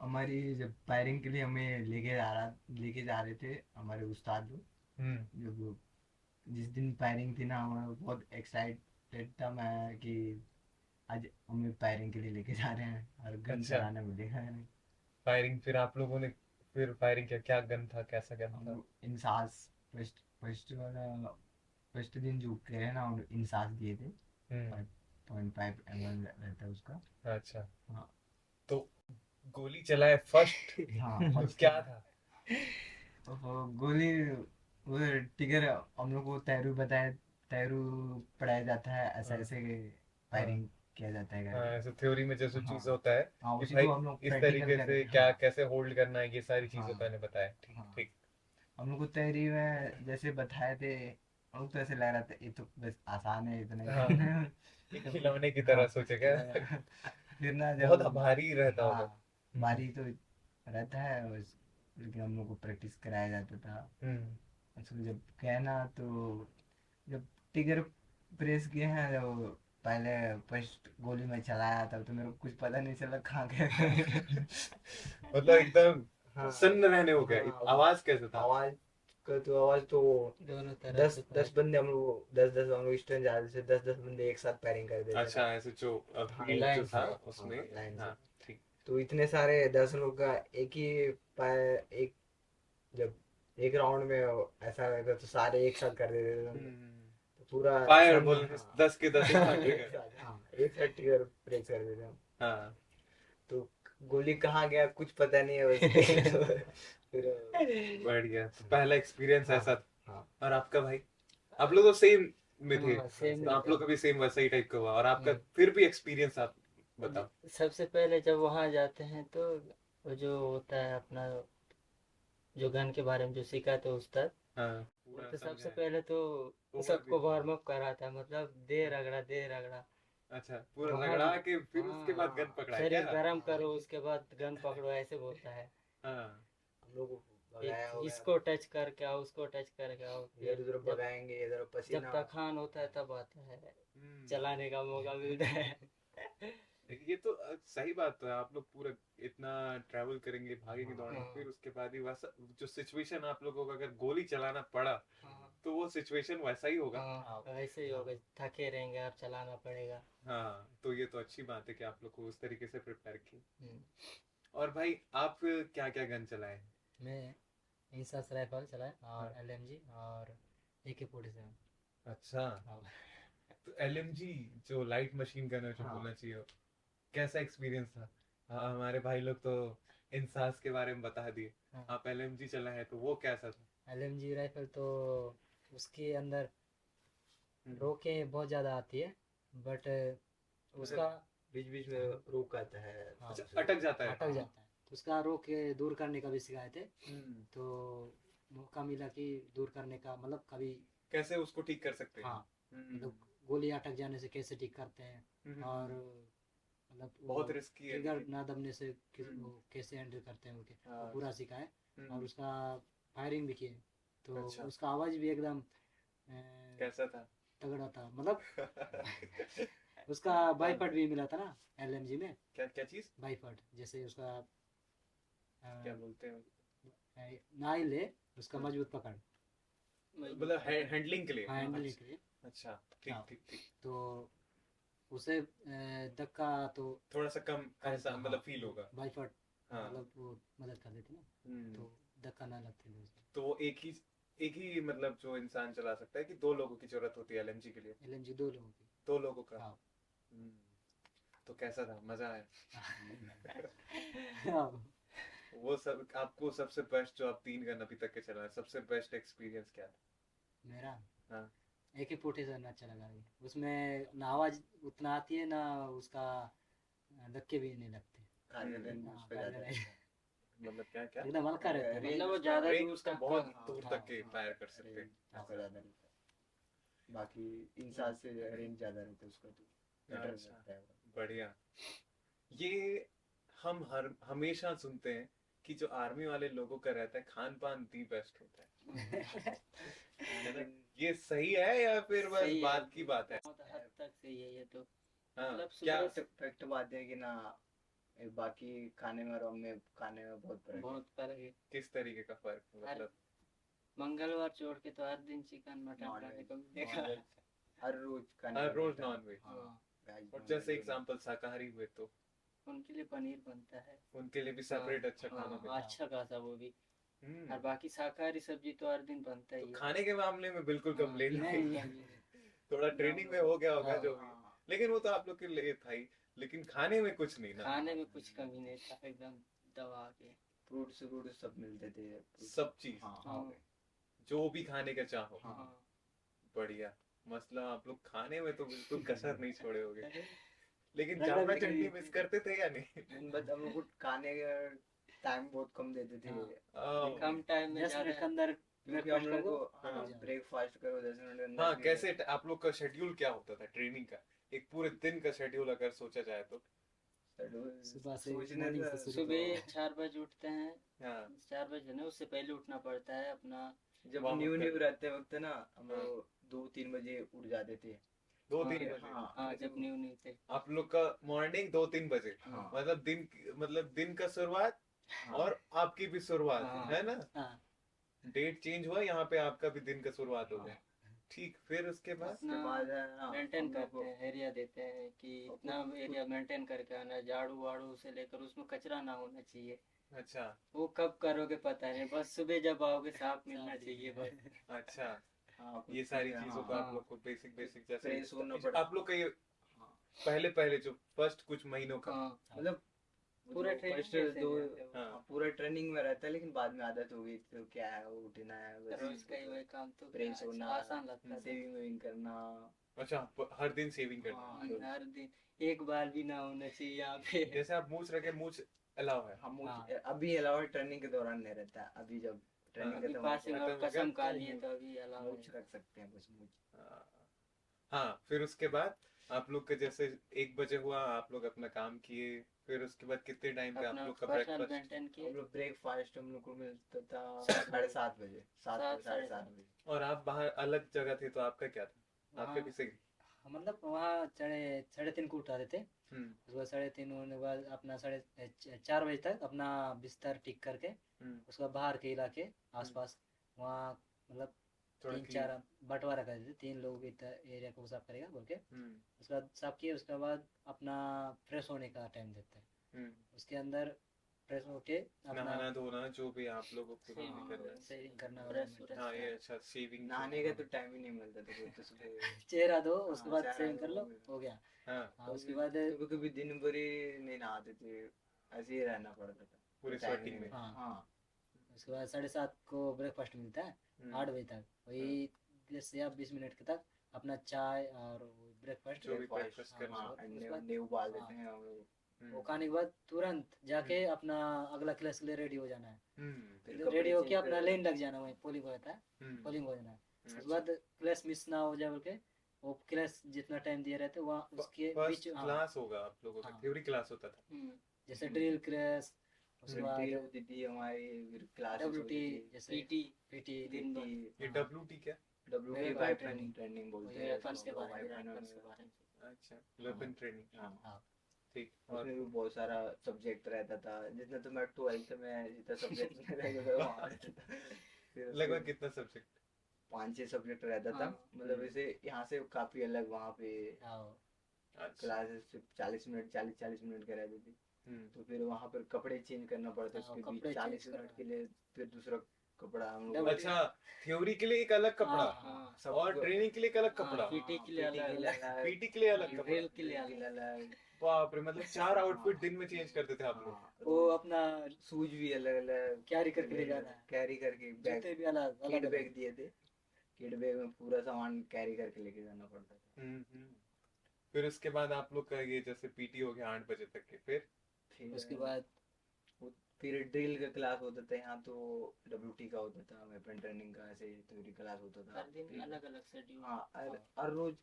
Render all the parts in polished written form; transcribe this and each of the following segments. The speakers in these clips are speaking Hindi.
हमारी जब फायरिंग के लिए हमें लेके जा रहे थे हमारे उस्ताद लोग। जब जिस दिन फायरिंग थी ना, मैं बहुत एक्साइटेड था मैं कि आज हमें फायरिंग के लिए लेके जा रहे हैं और गन अच्छा। चलाना मिलेगा नहीं। फायरिंग फिर आप लोगों ने फिर फायरिंग किया, क्या गन था, कैसा गन हम था? लोग इंसास फर्स्ट फर्स्ट वाला फर्स्ट दिन जो गए ना, हम लोग इंसास दिए थे। हम्म। 5.5 mm रहता है उसका। अच्छा। हाँ। तो गोली चलाए फर्स्ट। हाँ तो फर्स्ट। क्या था? वो गोली, वो टिगर, हम लोग को तैरू बताए, तैरू पढ़ाया जाता है ऐसा हाँ। ऐसे हाँ। फायरिंग किया जाता है हाँ, करके। ऐसे थ्योरी में जैसे हाँ। चीज होता है हाँ कि उसी भाई को हम लोग इस प्रैक्टिकल तरीके से करके। क्या हाँ। कैसे होल्ड करना है, ये सारी चीजें हाँ। मैंने बताया। ठीक हाँ। ठीक। हम लोग को तैरी में जैसे बताए थे, हम लोग तो ऐसे लग रहा था ये तो बस आसान है, इतना ही हाँ, करना है। एक तो खिलौने की तरह हाँ सोचे क्या? फिर ना बहुत जब, भारी रहता होगा। हाँ हम्म। बारी तो रहता है बस, लेकिन हम लोग को प्रैक्टिस कराया जाता था। हम्म। उसको जब गए ना तो, जब टिगर प्रेस किए हैं, जब पहले फर्स्ट गोली में चलाया था तो मेरे को कुछ पता नहीं चला कहाँ गया। मतलब एकदम हाँ। सन्न रहने हो गया। हाँ। आवाज कैसे था? आवाज आवाज तो दोनों तरफ दस से दस फायर। बंदे हम लोग, 10-10 हम लोग स्टैंड जा रहे थे, 10-10 बंदे एक साथ पैरिंग कर देते थे। अच्छा, ऐसे जो हाँ फील्ड जो लाइन था से। उसमें। हाँ लाइन से। हाँ। ठीक। तो इतने सारे 10 लोग का एक ही एक, जब एक राउंड में ऐसा रहता तो सारे एक साथ कर देते थे हम लोग। तो पूरा फायर सन। बोलने से हाँ 10 के 10 एक साथ एक ट्रिगर। साथ, हाँ एक साथ ट्रिगर प्रेस कर देते हम। हाँ। तो गोली कहाँ गया कुछ पता नहीं है बस। तो फिर बढ़िया, तो पहला एक्सपीरियंस हाँ। ऐसा था। हाँ। और आपका भाई? आप लोग तो सेम में थे, हाँ हाँ सेम तो सही ही आप थे। लोग का भी सेम वैसा ही टाइप का हुआ। और आपका हम्म। फिर भी एक्सपीरियंस आप बताओ। सबसे पहले जब वहाँ जाते हैं तो वो जो होता है अपना, जो गन के बारे में जो सिखाते हैं उस्ताद, हाँ, वो पूरा तो सबसे समझाए। पहले तो ओवरव्यू। सबको वार्म अप कराता है, मतलब दे हाँ। रगड़ा दे रगड़ा। अच्छा, पूरा वहाँ रगड़ा के फिर उसके हाँ, बाद गन हाँ पकड़ा है शरीर क्या? गरम करो उसके बाद गन पकड़ो ऐसे बोलता है। हाँ। हम लोग को एक भगाया वगाया, इसको टच करके आओ, उसको टच करके आओ, इधर फिर उधर जब भगाएंगे, इधर जब पसीना। तखान होता है तब आता है, हम्म। चलाने का मौका मिलता है। ये तो सही बात तो है। आप लोग पूरा इतना ट्रैवल करेंगे, भागेंगे हाँ। दौड़ेंगे, हाँ। फिर उसके बाद ही वैसा जो सिचुएशन आप लोगों को अगर गोली चलाना पड़ा, हाँ। तो वो सिचुएशन वैसा ही होगा। हाँ हाँ। ऐसे ही हाँ। होगा, थके रहेंगे आप, चलाना पड़ेगा। हाँ, तो ये तो अच्छी बात है कि आप लोग को उस तरीके से प्रिपेयर की। हम्म। और भाई, आप क्या क्या गन चलाए? मैं इंसास राइफल चलाया हाँ। और एलएमजी और AK-47। अच्छा। हाँ। तो एलएमजी जो लाइट मशीन गन है जो हाँ। बोलना चाहिए, कैसा एक्सपीरियंस था? हाँ, हमारे भाई लोग तो इंसास के बारे में बता दिए। हाँ आप एलएमजी चला है तो वो कैसा था? एलएमजी राइफल तो उसके अंदर हम्म। रोकें बहुत ज़्यादा आती है, बट मतलब उसका बीच बीच में रुक आता है हाँ अच्छा, दूसरे। अटक जाता है। अटक हाँ। जाता है, तो उसका रोक के दूर करने का भी सिखाए थे। हम्म। तो मौका मिला कि दूर करने का, मतलब कभी कैसे उसको ठीक कर सकते हैं? हाँ, हम्म। मतलब गोली अटक जाने से कैसे ठीक करते हैं, और हम्म। मतलब बहुत वो रिस्की है ट्रिगर देखिए। ना दबने से हम्म। वो कैसे हैंडल करते हैं वो हाँ। पूरा सिखाए। और हम्म। उसका फायरिंग भी किए, तो अच्छा। उसका आवाज़ भी एकदम कैसा था? तगड़ा था, मतलब उसका बाईफट भी मिला था ना एलएमजी में। क्या क्या चीज? बाईफट जैसे उसका क्या बोलते हैं? नाइल है, उसका हाँ। मजबूत पकड़, मतलब हैंडलिंग के लिए। हाँ हैंडलिंग के लिए। अच्छा। अच्छा, ठीक हाँ, ठीक ठीक। तो उसे धक्का तो थोड़ा सा कम कम ऐसा था, हाँ मतलब फील होगा। बाईफट, हाँ। मतलब वो मदद कर देती ना, हम्म। तो धक्का ना लगते थे उसमें। तो वो एक ही मतलब जो इंसान चला सकता है कि दो लोगों की जरूरत होती है एलएमजी के लिए? एलएमजी 2 लोगों की। दो लोगों का। हाँ। हम्म। तो कैसा था, मजा आया? हाँ। वो सब आपको सबसे बेस्ट जो आप 3 गन अभी तक के चलाए, सबसे बेस्ट एक्सपीरियंस क्या मेरा था? हाँ। AK-47 अच्छा लगा ये। उसमें ना आवाज़ उतना आती है ना, उसका धक्के भी नहीं लगते। कार्य रेंज हाँ उसका ज्यादा कार्य रहता है। मतलब क्या क्या? एकदम हल्का रहता है, रेंज मतलब वो उसका, ज़्यादा रेंज दूर उसका तक का। बहुत हाँ दूर हाँ। तक के हाँ फायर कर सकते रेंज हैं। हाँ। उसका ज्यादा रहता है। बाकी इंसान से रेंज ज्यादा रहता है उसका, तो बेटर अच्छा। लगता है वो। बढ़िया। ये हम हर हमेशा सुनते हैं कि जो आर्मी वाले लोगों का रहता है खान पान दी बेस्ट होता है ना? लेकिन ये सही है या फिर बस सही है, बात की बात है? बहुत हद तक सही है ये तो। हाँ। मतलब क्या? सुबह फैक्ट फैक्ट बात है कि ना, बाकी खाने में और में खाने में बहुत फर्क है। बहुत फर्क है। किस तरीके का फर्क है? मतलब मंगलवार छोड़ के तो हर दिन चिकन मटन नॉन खाने वेज, को मिलेगा। हर रोज खाने हर को रोज मिलता है। Non veg. हाँ, वेज और नॉन जैसे वेज एग्जांपल शाकाहारी हुए तो उनके लिए पनीर बनता है। उनके लिए भी सेपरेट अच्छा खाना हाँ, मिलता अच्छा खासा वो भी। है। और बाकी शाकाहारी सब्जी तो हर दिन बनता तो ही है। खाने के मामले में बिल्कुल हाँ, कंप्लेन नहीं, नहीं। कभी थोड़ा ट्रेनिंग में हो गया होगा हाँ, जो भी, हाँ, लेकिन वो तो आप लोग के लिए था ही। लेकिन खाने में कुछ नहीं ना। खाने में कुछ कमी नहीं था, एकदम दबा के। फ्रूट्स फ्रूट्स सब मिलते थे। सब चीज हाँ, हाँ, जो भी खाने का चाहो। हाँ। हाँ। बढ़िया। मतलब आप लोग खाने में तो बिल्कुल कसर नहीं छोड़े होगे। लेकिन रगड़ा जामा भी चटनी नहीं। मिस करते थे या नहीं? दिन भर हम लोग को खाने का टाइम बहुत कम देते थे। ओ, कम टाइम में 10 मिनट के ज्यादा अंदर क्योंकि हम ब्रेकफास्ट लोग कर दो। को हाँ। ब्रेकफास्ट करो 10 मिनट के अंदर हाँ, फिर- कैसे आप लोग का शेड्यूल क्या होता था ट्रेनिंग का? एक पूरे दिन का शेड्यूल अगर सोचा जाए तो। सुबह से सोचने मॉर्निंग से से शुरू सुबह 4 बजे उठते हैं। हाँ 4 बजे नहीं, उससे पहले उठना पड़ता है अपना। जब वार्म अप न्यू कर- न्यू रहते वक्त ना हम हाँ। लोग 2-3 बजे उठ जाते थे। दो हाँ, तीन बजे हाँ, हाँ, जब न्यू न्यू थे। आप लोग का मॉर्निंग 2-3 बजे हाँ, मतलब दिन का शुरुआत हाँ, और आपकी भी शुरुआत हाँ। है ना? हाँ, डेट चेंज हुआ, यहाँ पे आपका भी दिन का शुरुआत हो गया। ठीक, फिर उसके बाद उसके बाद है ना मेंटेन हम लोग करते हैं, एरिया देते हैं कि इतना एरिया मेंटेन करके आना है। झाड़ू वाड़ू से लेकर उसमें कचरा ना होना चाहिए। अच्छा वो कब करोगे पता नहीं, बस सुबह जब आओगे साफ मिलना चाहिए बस। अच्छा, हाँ, कुछ ये सारी चीजें, चीजों हाँ, का आप हाँ। लोग को बेसिक बेसिक फ्रेश होना जैसे पड़ता आप लोग का ये हाँ, पहले पहले जो फर्स्ट कुछ महीनों का। हाँ, मतलब पूरा जो ट्रेनिंग first ऐसे दो नहीं रहते वो। हाँ पूरा ट्रेनिंग में रहता है, लेकिन बाद में आदत हो गई तो क्या है वो उठना है रोज का ही वही काम तो फ्रेश क्या, होना, आसान लगता था। सेविंग वेविंग करना। अच्छा, हर दिन सेविंग करना। हाँ, हर दिन एक बार भी ना होना चाहिए यहाँ पे। जैसे आप मूछ रखे, मूछ अलाउ है। हम हाँ। अभी अलावा ट्रेनिंग के दौरान नहीं रहता है। अभी जब ट्रेनिंग अभी खत्म पासिंग खत्म और हो गया, कसम खा तो लिए तो अभी अलाउ मूछ है। रख सकते हैं बस मूछ। हाँ, फिर उसके बाद आप लोग का जैसे 1 बजे हुआ, आप लोग अपना काम किए, फिर उसके बाद कितने टाइम पे आप अपना लोग का पर्सनल ब्रेकफास्ट? मेंटेन हम किए। लोग ब्रेकफास्ट हम लोग को मिलता था 7 7:30 बजे, 7 सात, साढ़े साढ़े 7 सात। बजे। और आप बाहर अलग जगह थे तो आपका क्या था? आपका वहाँ भी सही? मतलब वहाँ 3:30 को उठाते थे। हम्म उसके बाद 3:30 होने के बाद अपना 4 बजे तक अपना बिस्तर ठीक करके हम्म, उसके बाद बाहर के इलाके आसपास वहाँ मतलब थोड़ा 3-4 बंटवारा कर देते, 3 लोगों के एरिया को साफ करेगा बोल के। हम्म उसके बाद साफ किए, उसके बाद अपना फ्रेश होने का टाइम देते हैं। हम्म, उसके अंदर फ्रेश होके अपना नहाना धोना जो भी आप लोगों को Shaving नहीं करना है। शेविंग करना ब्रश वाला व्रश। हाँ, ये अच्छा शेविंग। नहाने का तो टाइम ही नहीं मिलता था, वो तो सुबह चेहरा धो, उसके हाँ, बाद चेहरा शेविंग कर लो, धो। हो गया। हाँ, हाँ, उसके बाद कभी कभी दिन भर ही नहीं नहाते थे, ऐसे ही रहना पड़ता था पूरे टाइम ही sweating नहीं में। मिलता। हाँ। हाँ, उसके बाद 7:30 को ब्रेकफास्ट मिलता है। हम्म, 8 बजे तक वही 10 या 20 मिनट के तक अपना चाय और ब्रेकफास्ट। जो भी breakfast, breakfast हाँ, करना हाँ, हो। उसके अंडे बाद- अंडे उबाल हाँ। देते हैं हम लोग। वो खाने के बाद तुरंत जाके अपना अगला क्लास के लिए रेडी हो जाना है। फिर रेडी कपड़े होके change अपना कर- लाइन लग जाना, वही पोलिंग होता है, पोलिंग हो जाना है। उसके बाद क्लास मिस ना हो जाए बोल के वो क्लास जितना टाइम दिए रहते वहाँ उसके फर्स्ट बीच। हाँ, क्लास होगा आप लोगों का, हाँ। थ्योरी क्लास होता था। जैसे ड्रिल क्लास, उसके फिर बाद drill होती थी हमारी, फिर क्लासेस WT होती थी, जैसे पीटी PT दिन भर। ये हाँ। WT क्या? WT Weapon weapon training। Training बोलते वही हैं weapons के बारे में। weapons के बारे में। अच्छा, वेपन ट्रेनिंग। हाँ, हाँ। ठीक। और उसमें भी बहुत सारा सब्जेक्ट रहता था, जितना तो मैं 12th में जितना सब्जेक्ट में रहता था वहाँ रहता था। फिर उसके लगभग कितना सब्जेक्ट? 5-6 सब्जेक्ट रहता था। हाँ। मतलब ऐसे यहाँ से काफी अलग वहाँ पे हाँ। अच्छा। क्लासेस 40 मिनट के रहते थे। तो फिर वहाँ पर कपड़े चेंज करना पड़ता है हाँ, उसके कपड़े बीच, 40 change मिनट करना। के लिए फिर दूसरा कपड़ा हम लोग Double- अच्छा, थ्योरी के लिए एक अलग कपड़ा हाँ, हाँ, सब और ट्रेनिंग के लिए एक अलग कपड़ा, PT के लिए अलग, पीटी के लिए अलग कपड़ा। drill के लिए अलग। बाप रे, मतलब 4 आउटफिट दिन में चेंज करते थे आप लोग। वो अपना शूज भी अलग अलग कैरी करके ले जाना है, कैरी करके बैग, जूते भी अलग किड अलग बैग दिए थे, किड बैग में पूरा सामान कैरी करके लेके जाना पड़ता था। फिर उसके बाद आप लोग का ये जैसे पीटी हो गया 8 बजे तक के, फिर उसके बाद फिर ड्रिल का क्लास होता था यहाँ तो, WT का होता था, वेपन ट्रेनिंग का ऐसे थ्योरी क्लास होता था। हर दिन फिर- अलग अलग शेड्यूल। हाँ, हर रोज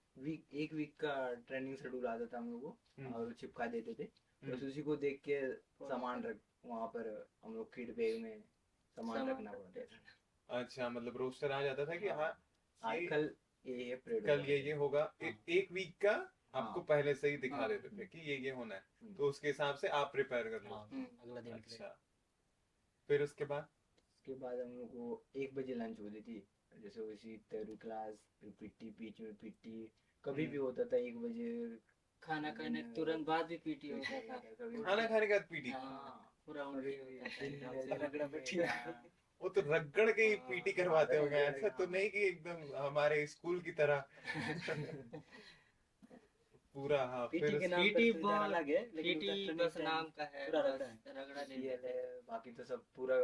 एक वीक का ट्रेनिंग शेड्यूल आता था हम लोग को, और वो चिपका देते थे, बस उसी को देख के सामान रख, वहाँ पर हम लोग किड बैग में सामान रखना पड़ता था। अच्छा, मतलब रोस्टर आ जाता था कि हाँ ये कल ये परेड कल ये होगा। एक वीक का आपको हाँ। पहले से ही दिखा हाँ। देते थे कि ये होना है, हम्म। तो उसके हिसाब से आप प्रिपेयर कर लो। हाँ, अगला दिन के लिए। अच्छा, फिर उसके बाद उसके बाद हम लोग को 1 बजे लंच होती थी, जैसे उसी थ्योरी क्लास, फिर पीटी, बीच में पीटी, कभी भी होता था 1 बजे। खाना खाने के तुरंत बाद भी पीटी होता था। कभी खाना खाने के बाद पीटी, हाँ, पूरा कभी उल्टी होता था दिन एकदम में से। रगड़ा पिटी। हाँ, वो तो रगड़ के ही हाँ, पीटी करवाते हाँ, होंगे, रगड़ ऐसा के, तो हाँ। नहीं कि एकदम हमारे स्कूल की तरह पूरा। हाँ, पीटी फिर के नाम पर पीटी तो इधर बॉल, अलग है, लेकिन पीटी उधर training बस time नाम का है, पूरा बस रगड़ा है। रगड़ा नहीं PTL देते। है, बाकी तो सब पूरा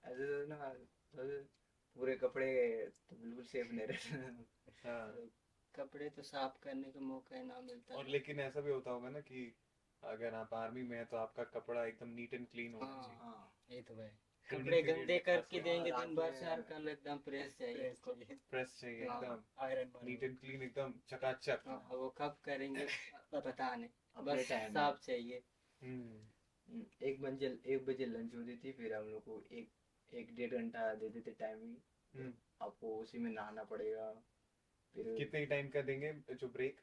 ऐसे तो ना, सब पूरे कपड़े तो बिल्कुल सेफ नहीं रहते। हाँ, कपड़े तो साफ करने का मौका ही ना मिलता और था। लेकिन ऐसा भी होता होगा ना कि अगर आप आर्मी में है तो आपका कपड़ा एकदम नीट एंड क्लीन होना हाँ, चाहिए। हाँ, ये तो है। Training कपड़े period गंदे में खास करके कर देंगे रात दिन भर में सर, कल एकदम प्रेस चाहिए प्रेस उसको। चाहिए, प्रेस चाहिए हाँ। एकदम आयरन नीट मारो। एंड क्लीन, एकदम चकाचक। हाँ, वो कब करेंगे पता नहीं, अपने बस टाइम साफ चाहिए। हम्म। 1 बजे लंच होती थी, फिर हम लोग को एक 1.5 घंटा देते थे टाइमिंग, हम्म। आपको उसी में नहाना पड़ेगा। फिर कितने टाइम का देंगे जो ब्रेक?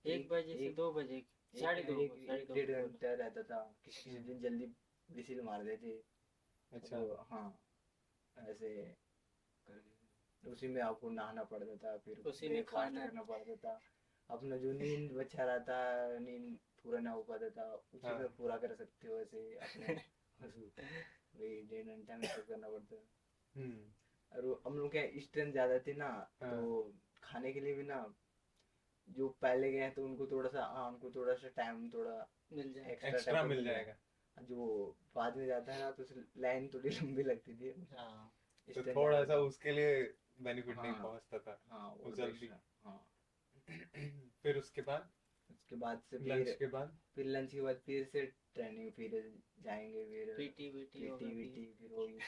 1 बजे से 2 बजे, साढ़े दो एक साढ़े दो 1.5 घंटा रहता था। किसी किसी हम्म। दिन जल्दी विसिल मार देते, अच्छा, तो हाँ, ऐसे करके उसी में आपको नहाना पड़ता था, फिर उसी में ब्रेकफास्ट खाना। करना पड़ता था। अपना जो नींद बचा रहता, नींद पूरा ना हो पाता था, उसी हाँ। में पूरा कर सकते हो ऐसे अपने। वही 1.5 घंटा में सब करना पड़ता है। हम्म। और हम लोग क्या स्ट्रेंथ ज्यादा थी ना, हाँ। तो खाने के लिए भी ना, जो पहले गए हैं तो उनको थोड़ा सा, हाँ, उनको थोड़ा सा टाइम थोड़ा मिल जाए। एक्स्ट्रा टाइम मिल जाएगा, जो बाद में जाता है ना, तो लाइन थोड़ी लंबी लगती थी। हाँ, तो strength थोड़ा ज्यादा सा थी। उसके लिए बेनिफिट नहीं हाँ। पहुंचता था हाँ, वो वो जल्दी। हाँ। फिर उसके बाद उसके बाद से लंच के बाद फिर लंच के बाद फिर से ट्रेनिंग, फिर जाएंगे, फिर पीटी वीटी होगा पीटी भी। वीटी, फिर वही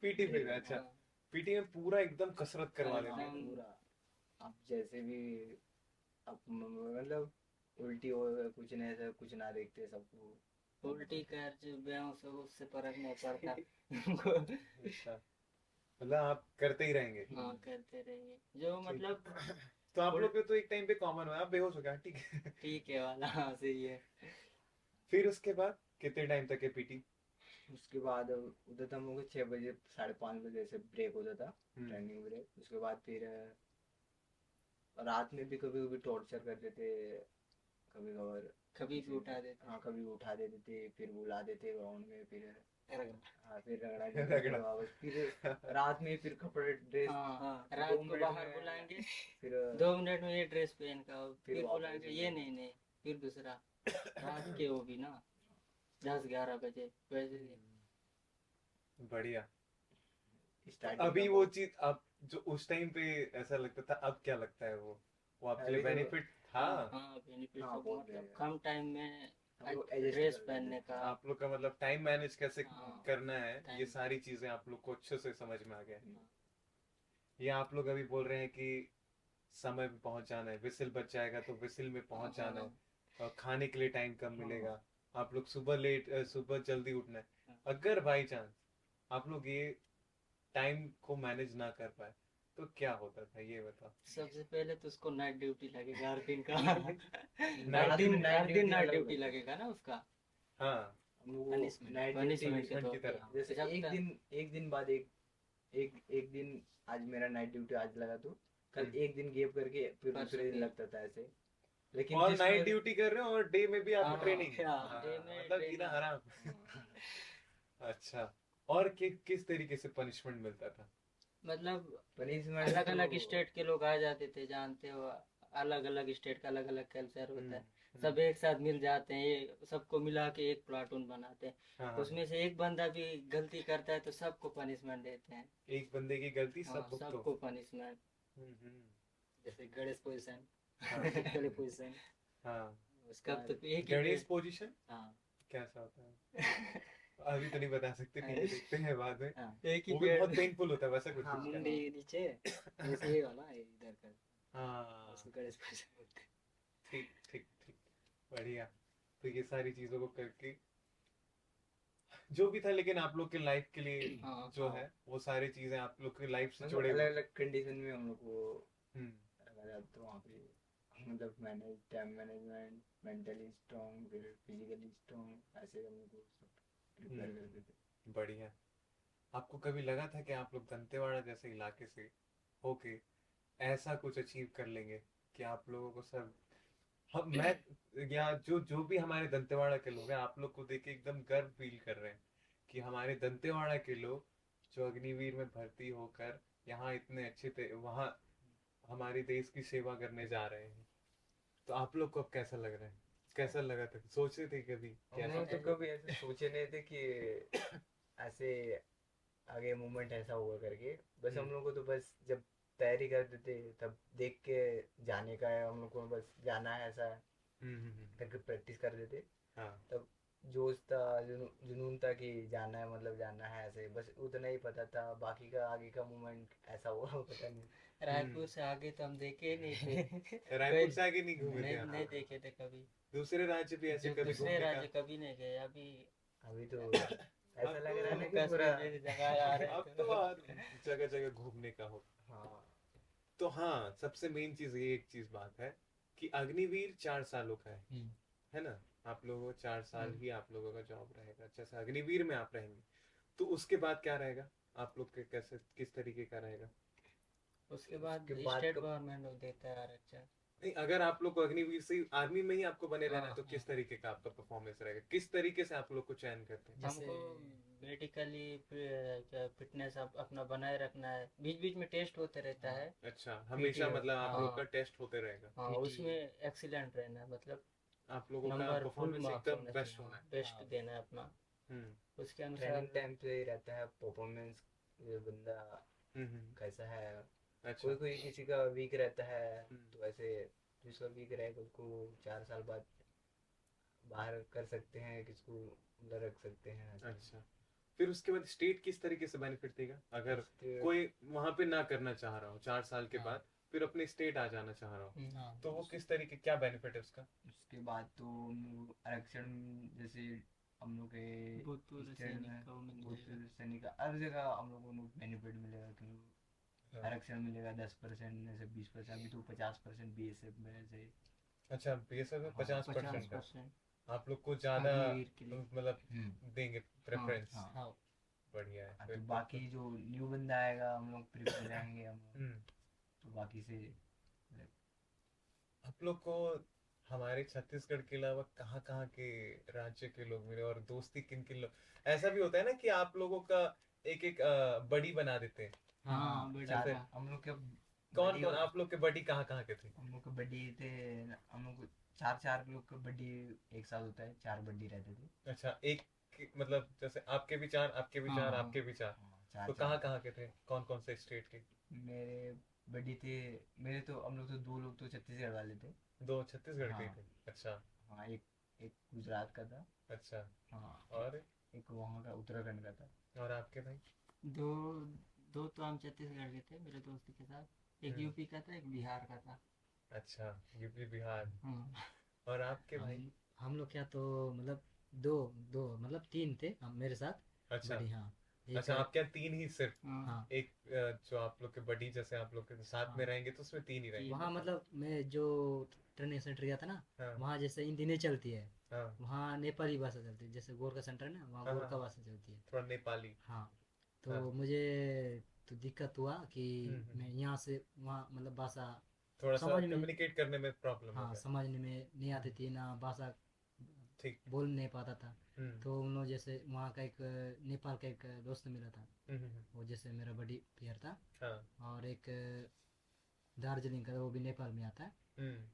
पीटी फिर अच्छा, हाँ, पीटी में पूरा एकदम कसरत करवा हाँ, देते हैं। एकदम। पूरा आप जैसे भी, आप मतलब उल्टी हो, कुछ नहीं, ऐसा कुछ ना देखते सबको। उल्टी कर जो बेहोश हो उससे फर्क नहीं पड़ता। अच्छा, मतलब आप करते ही रहेंगे। हाँ, करते रहेंगे जो ठीक। मतलब तो आप लोग के तो एक टाइम पे कॉमन हुआ, आप बेहोश हो गया, ठीक है। ठीक है वाला। हाँ, सही है। फिर उसके बाद कितने टाइम तक है पीटी? उसके बाद उधर तो हम लोग को 6 बजे 5:30 बजे से ब्रेक होता था, हम्म। Training break. उसके बाद फिर रात में भी कभी कभी टॉर्चर करते थे, कभी कभार कभी भी उठा देते। हाँ, कभी उठा देते थे, फिर बुला देते ग्राउंड में, फिर रगड़ा। हाँ, फिर रगड़ा देते थे वापस, फिर रात में फिर कपड़े ड्रेस, हाँ, हाँ, रात 2 को मिनट बाहर में, बुलाएंगे, फिर 2 मिनट में ये ड्रेस पहन का आओ, फिर फिर वापस बुलाएंगे से ये नहीं, फिर दूसरा रात के, वो भी ना 10-11 बजे वैसे। बढ़िया। स्टार्टिंग अभी में वो बहुत- चीज अब जो उस टाइम पे ऐसा लगता था, अब क्या लगता है वो आपके लिए अभी तो- बेनिफिट था? हाँ, बेनिफिट हाँ, तो बहुत मतलब है। कम टाइम में हम लोग adjust ड्रेस कर पहनने लेते का। आप लोग का मतलब टाइम मैनेज कैसे हाँ, करना है, ये time- सारी चीजें आप लोग को अच्छे से समझ में आ गया है। हाँ। ये आप लोग अभी बोल रहे हैं कि समय पे पहुंच जाना है, विसिल बच जाएगा तो विसिल में पहुंच जाना है, और खाने के लिए टाइम कम मिलेगा, आप लोग सुबह जल्दी उठना है। हाँ। अगर बाई चांस आप लोग ये टाइम को मैनेज ना कर पाए तो क्या होता था, ये बताओ। सबसे पहले तो उसको नाइट ड्यूटी लगेगा हर दिन का। Night हर दिन duty नाइट अलग ड्यूटी लगता है। लगेगा ना उसका। हाँ, हम लोग Punishment- नाइट punishment के punishment की तौर पे, तरह। हाँ। जैसे जब एक तक- दिन बाद एक दिन, आज मेरा नाइट ड्यूटी आज लगा, तो कल हम्म। एक दिन गैप करके फिर परसों दूसरे दिन के- लगता था ऐसे। लेकिन और जिसमें- नाइट ड्यूटी कर रहे हो और डे में भी आपको हाँ, ट्रेनिंग, हाँ, day में मतलब training। जीना हराम। अच्छा, और किस तरीके से पनिशमेंट मिलता था? मतलब पनिशमेंट अलग अलग स्टेट के लोग आ जाते थे, जानते हो, अलग अलग स्टेट का अलग अलग कल्चर होता है। सब एक साथ मिल जाते हैं, ये सबको मिला के एक प्लाटून बनाते हैं। हाँ, उसमें से एक बंदा भी गलती करता है तो सबको पनिशमेंट देते हैं। एक बंदे की गलती हाँ, सब भुगतो। सबको पनिशमेंट। हम्म। जैसे गणेश पोजीशन, हाँ। पहले पोजीशन, हाँ, उसका कब तो एक ही गणेश पोजीशन हाँ कैसा होता है? अभी तो नहीं बता सकते, पीछे देखते हैं बाद में। हाँ, एक ही वो भी पेड़ बहुत पेनफुल होता है वैसा कुछ हाँ, उसका। मुंडी नीचे, जैसे ये वाला इधर का, हाँ, उसको गणेश पोजीशन बोलते हैं। ठीक ठीक ठीक, बढ़िया। तो ये सारी चीजों को करके जो भी था, लेकिन आप लोग के लाइफ के लिए हाँ, जो हाँ। है वो सारी चीजें आप लोग की लाइफ से मतलब जुड़े अलग हुए। अलग कंडीशन में हम लोग को हम्म। रखा जाता था वहाँ पे। मतलब manage time management, mentally strong, फिर फिजिकली स्ट्रांग, ऐसे हम लोग को सब प्रिपेयर करते थे। बढ़िया। आपको कभी लगा था कि आप लोग दंतेवाड़ा जैसे इलाके से होके ऐसा कुछ अचीव कर लेंगे कि आप लोगों को सब हम मैं या जो जो भी हमारे दंतेवाड़ा के लोग हैं आप लोग को देख के एकदम गर्व फील कर रहे हैं कि हमारे दंतेवाड़ा के लोग जो अग्निवीर में भर्ती होकर यहाँ इतने अच्छे थे वहाँ हमारे देश की सेवा करने जा रहे हैं। तो आप लोग को अब कैसा लग रहा है? कैसा लगा था? सोचे थे कभी कि हम ऐसा लोग तो कभी ऐसे सोचे नहीं थे कि ऐसे आगे मूवमेंट ऐसा होगा करके। बस हम लोग को तो बस जब तैयारी करते थे तब देख के जाने का है, हम लोग को बस जाना है ऐसा करके प्रैक्टिस करते थे। हाँ तब जोश था, जुनून था कि जाना है, मतलब जाना है ऐसे, बस उतना ही पता था। बाकी का आगे का मूवमेंट ऐसा होगा पता नहीं। रायपुर से आगे तो हम देखे ही नहीं थे। रायपुर से आगे नहीं घूमे थे नहीं आप नहीं लोग? देखे थे कभी। दूसरे राज्य भी ऐसे जो कभी दूसरे घूमने का राज्य कभी नहीं गए अभी। अभी तो ऐसा लग रहा है ना कि कश्मीर पूरा जैसी जगह आ रहे अब तो जगह जगह घूमने का हो। हाँ तो हाँ, सबसे मेन चीज ये एक चीज बात है कि अग्निवीर 4 सालों का है ना? आप लोगों को 4 साल ही आप लोगों का जॉब रहेगा, जैसे अग्निवीर में आप रहेंगे। तो उसके बाद क्या रहेगा? आप लोग के कैसे किस तरीके का रहेगा? उसके बाद उसके बाद स्टेट का- गवर्नमेंट देता है आरक्षण। नहीं, अगर आप लोग को अग्निवीर से आर्मी में ही आपको बने रहना है तो हाँ, किस तरीके का आपका परफॉर्मेंस रहेगा? किस तरीके से आप लोग को चयन करते हैं? जैसे हमको मेडिकली फिटनेस अपना बनाए रखना है। बीच बीच में टेस्ट होते रहता है। अच्छा, हमेशा PT मतलब आप लोग हाँ। का टेस्ट होते रहेगा। हाँ PT उसमें एक्सीलेंट रहना है, मतलब आप लोगों का नंबर फुल परफॉर्मेंस मार्क्स एकदम होना बेस्ट चाहिए। होना है। बेस्ट हाँ। देना है अपना। हम्म उसके अनुसार ट्रेनिंग टाइम पे ही रहता है परफॉर्मेंस, ये बंदा कैसा है। अच्छा। कोई कोई किसी का वीक रहता है, हम्म। तो ऐसे जिसका वीक रहेगा उसको 4 साल बाद बाहर कर सकते हैं, किसको अंदर रख सकते हैं ऐसे। अच्छा, फिर उसके बाद स्टेट किस तरीके से बेनिफिट देगा अगर State- कोई वहां पे ना करना चाह रहा हो 4 साल के हाँ। बाद, फिर अपने स्टेट आ जाना चाह रहा हो, हाँ तो वो किस तरीके क्या बेनिफिट है उसका? उसके बाद तो हम लोग आरक्षण, जैसे हम लोग के भूतपूर्व स्टेट सैनिक में को मिल जाएगा। भूतपूर्व सैनिक का हर जगह हम लोगों को बेनिफिट मिलेगा कि हाँ। आरक्षण मिलेगा 10% ऐसे 20%, अभी तो 50% बीएसएफ में ऐसे। अच्छा, बीएसएफ में हाँ, 50% है 50%। आप लोग को ज्यादा अग्निवीर के लिए। मतलब देंगे प्रेफरेंस। हाँ। हाँ बढ़िया है हाँ, फिर तो तो। बाकी जो न्यू बंदा आएगा हम लोग प्रिपेयर रहेंगे हम लोग, हम्म। तो बाकी से आप लोग को हमारे छत्तीसगढ़ के अलावा कहाँ कहाँ के राज्य के लोग मिले और दोस्ती किन किन लोग? ऐसा भी होता है ना कि आप लोगों का एक एक बड़ी बना देते हैं। हाँ बड़ी चार का। हम लोग के कौन बड़ी- कौन आप लोग के बड़ी कहाँ कहाँ के थे? हम लोग के बड्डी थे, हम लोग को चार चार लोग का बड्डी एक साथ होता है, 4 बड्डी रहते थे। अच्छा, एक मतलब जैसे आपके भी 4, आपके भी 4, हाँ। आपके भी 4। हाँ, चार तो कहाँ कहाँ के थे? कौन कौन से स्टेट के? मेरे बड्डी थे, मेरे तो हम लोग तो 2 लोग तो छत्तीसगढ़ वाले थे। 2 छत्तीसगढ़ के हाँ। थे। अच्छा हाँ, एक एक गुजरात का था। अच्छा। हाँ, और एक वहाँ का उत्तराखंड का था। और आपके भाई? दो दो तो हम छत्तीसगढ़ के थे मेरे दोस्त के साथ। एक यूपी का था, एक बिहार का था। अच्छा, यूपी बिहार। हाँ। और आपके भाई? हम लोग क्या तो मतलब दो दो मतलब 3 थे हम मेरे साथ। अच्छा बड़ी हाँ एक अच्छा, आप क्या 3 ही सिर्फ? हाँ। हाँ एक जो आप लोग के बडी जैसे आप लोग के साथ में हाँ। रहेंगे तो उसमें 3 ही रहेंगे। वहाँ मतलब मैं जो ट्रेनिंग सेंटर गया था ना, हाँ वहाँ जैसे हिंदी नहीं चलती है, हाँ वहाँ नेपाली भाषा चलती है। जैसे गोरखा सेंटर है ना, वहाँ हाँ, गोरखा हाँ। भाषा चलती है। थोड़ा नेपाली। हाँ तो हाँ। मुझे तो दिक्कत हुआ कि हम्म। मैं यहाँ से वहाँ मतलब भाषा थोड़ा सा समझ में कम्युनिकेट करने में प्रॉब्लम हो हाँ गया। समझने में नहीं आती थी ना, भाषा ठीक। बोल नहीं पाता था। हम्म तो उन लोग जैसे वहाँ का एक नेपाल का एक दोस्त मिला था, हम्म। वो जैसे मेरा बड़ी प्लेयर था। हाँ। और एक दार्जिलिंग का, वो भी नेपाल में आता है, हम्म।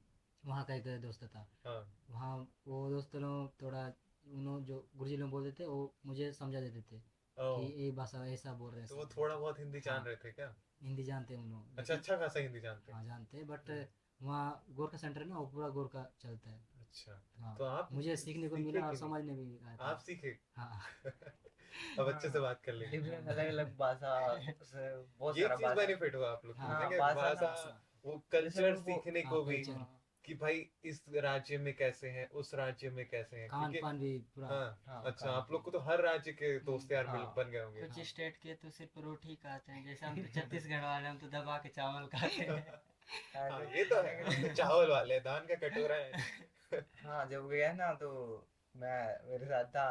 वहाँ का एक दोस्त था। हाँ। वहाँ वो दोस्त लोग थोड़ा उन्होंने जो गुरुजी लोग बोलते थे वो मुझे समझा देते थे ओह, कि ये भाषा ऐसा बोल रहे हैं तो वो सब। थोड़ा बहुत हिंदी जान हाँ। रहे थे क्या? हिंदी जानते हैं उन लोग, अच्छा, अच्छा खासा हिंदी जानते हाँ हैं। जानते हैं, बट हम्म। वहाँ गोरखा सेंटर है ना, वो पूरा गोरखा चलता है। अच्छा, हाँ तो आप मुझे सीखने को सीखे मिला और कि नहीं? समझने भी आया था। आप सीखे? हाँ अब अच्छे से बात कर लेंगे। डिफरेंट अलग अलग भाषा से बहुत ये सारा चीज भाषा। बेनिफिट हुआ आप लोग को, हाँ, है क्या? भाषा भाषा, वो कल्चर वो- सीखने हाँ, को भी culture, कि भाई इस राज्य में कैसे हैं, उस राज्य में कैसे हैं, खान क्योंकि पान भी पूरा। हाँ। हाँ, अच्छा, आप लोग को तो हर राज्य के दोस्त यार हाँ। बन गए होंगे। कुछ स्टेट के तो सिर्फ रोटी खाते हैं, जैसे हम तो छत्तीसगढ़ वाले हम तो दबा के चावल खाते हैं। हाँ, ये तो है, हम तो चावल वाले, धान का कटोरा है। हाँ जब गया ना तो मैं मेरे साथ था,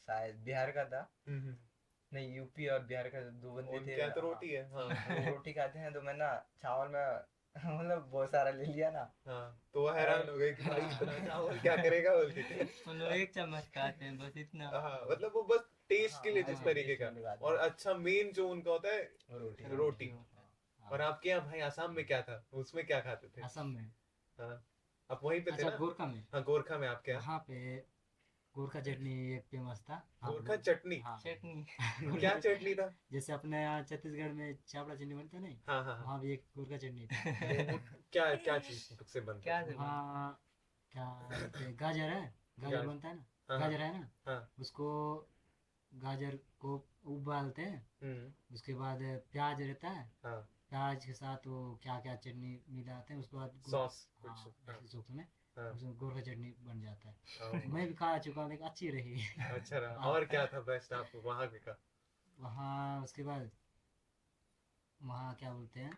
शायद बिहार का था, नहीं यूपी और बिहार का दो बंदे थे। उनके यहाँ तो हाँ, रोटी है। हाँ वो रोटी खाते हैं, तो मैं ना चावल में मतलब बहुत सारा ले लिया ना। हाँ, तो वो हैरान हो गए कि भाई इतना चावल क्या करेगा बोल के। उन लोग एक चम्मच खाते हैं बस इतना। हाँ, मतलब वो बस टेस्ट के लिए जिस हाँ, तरीके taste का, के लिए खाते और हैं। अच्छा मेन जो उनका होता है रोटी रोटी। हाँ। और आपके यहाँ भाई आसाम में क्या था, उसमें क्या खाते थे? असम में, हाँ, आप वहीं पे थे अच्छा ना? गोरखा में, हाँ, गोरखा में आपके यहाँ वहाँ पे गोरखा चटनी एक फेमस था। हाँ, गोरखा चटनी। हाँ चटनी। क्या चटनी था? जैसे अपने यहाँ छत्तीसगढ़ में चावड़ा चटनी बनता है नहीं, हाँ हाँ हाँ। वहाँ भी एक गोरखा चटनी था। वो क्या क्या चीज से बनता क्या है? से बनता? वहाँ क्या बोलते हैं, गाजर है, गाजर गाजर। बनता है ना, हाँ गाजर है ना, हाँ। उसको गाजर को उबालते हैं, उसके बाद प्याज रहता है, हाँ, प्याज के साथ वो क्या क्या चटनी मिलाते हैं, उसके बाद सॉस हाँ कुछ। ऐसे सूप में हाँ। उसमें गोरखा चटनी बन जाता है। हाँ। मैं भी खा चुका हूँ, लेकिन अच्छी रही। अच्छा रहा। हाँ। और क्या था बेस्ट आपको वहां के का? वहाँ उसके बाद वहाँ क्या बोलते हैं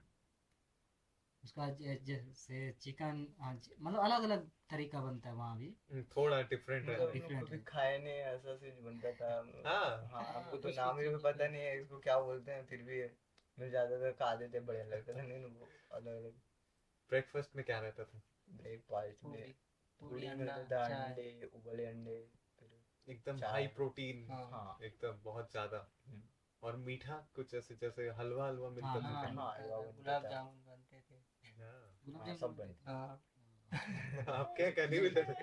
उसका, जैसे चिकन, मतलब अलग अलग तरीका बनता है वहाँ भी। थोड़ा डिफरेंट मतलब है। हम लोग different कभी है। खाए नहीं, ऐसा चीज बनता था। हाँ। हाँ हमको तो उसकी नाम ही चीज़ें पता तो- नहीं है इसको क्या बोलते हैं, फिर भी मैं ज्यादातर खा देते, बढ़िया लगता था। नहीं वो अलग अलग। ब्रेकफास्ट में क्या रहता था? ब्रेकफास्ट में पूरी पूरी पूरी अंडा मिलता था, चाय। अंडे, उबले अंडे, फिर एकदम चाय। High protein. हाँ। हाँ एकदम बहुत ज्यादा। हम्म। और मीठा कुछ ऐसे जैसे हलवा हलवा मिलता हाँ, था हाँ, क्या? हाँ, मिलता हलवा था, बनता गुलाब था। जामुन बनते थे। हाँ। गुलाब हाँ, जामुन सब बनते थे। हाँ। आपके यहाँ क्या नहीं मिलता था?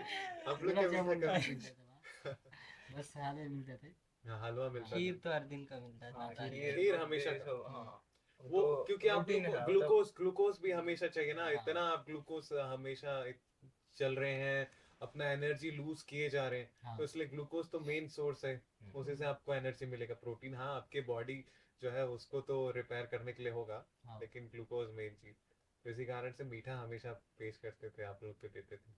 आप लोग क्या गुलाब जामुन मीठा नहीं कम? मिलते थे वहाँ, बस हाले मिलते थे। हाँ, हलवा मिलता खीर था। तो हर दिन का मिलता था हाँ तारीख। खीर हमेशा था। सब, हाँ वो तो क्योंकि आप लोग रूटीन को है, ग्लूकोज ग्लूकोज भी हमेशा चाहिए ना, हाँ। इतना आप ग्लूकोज हमेशा चल रहे हैं, अपना एनर्जी लूज किए जा रहे हैं, हाँ। तो इसलिए ग्लूकोज तो मेन सोर्स है, उसी से आपको एनर्जी मिलेगा। प्रोटीन हाँ आपके बॉडी जो है उसको तो रिपेयर करने के लिए होगा, हाँ। लेकिन ग्लूकोज मेन चीज। तो इसी कारण से मीठा हमेशा पेश करते थे, आप लोग पे देते थे।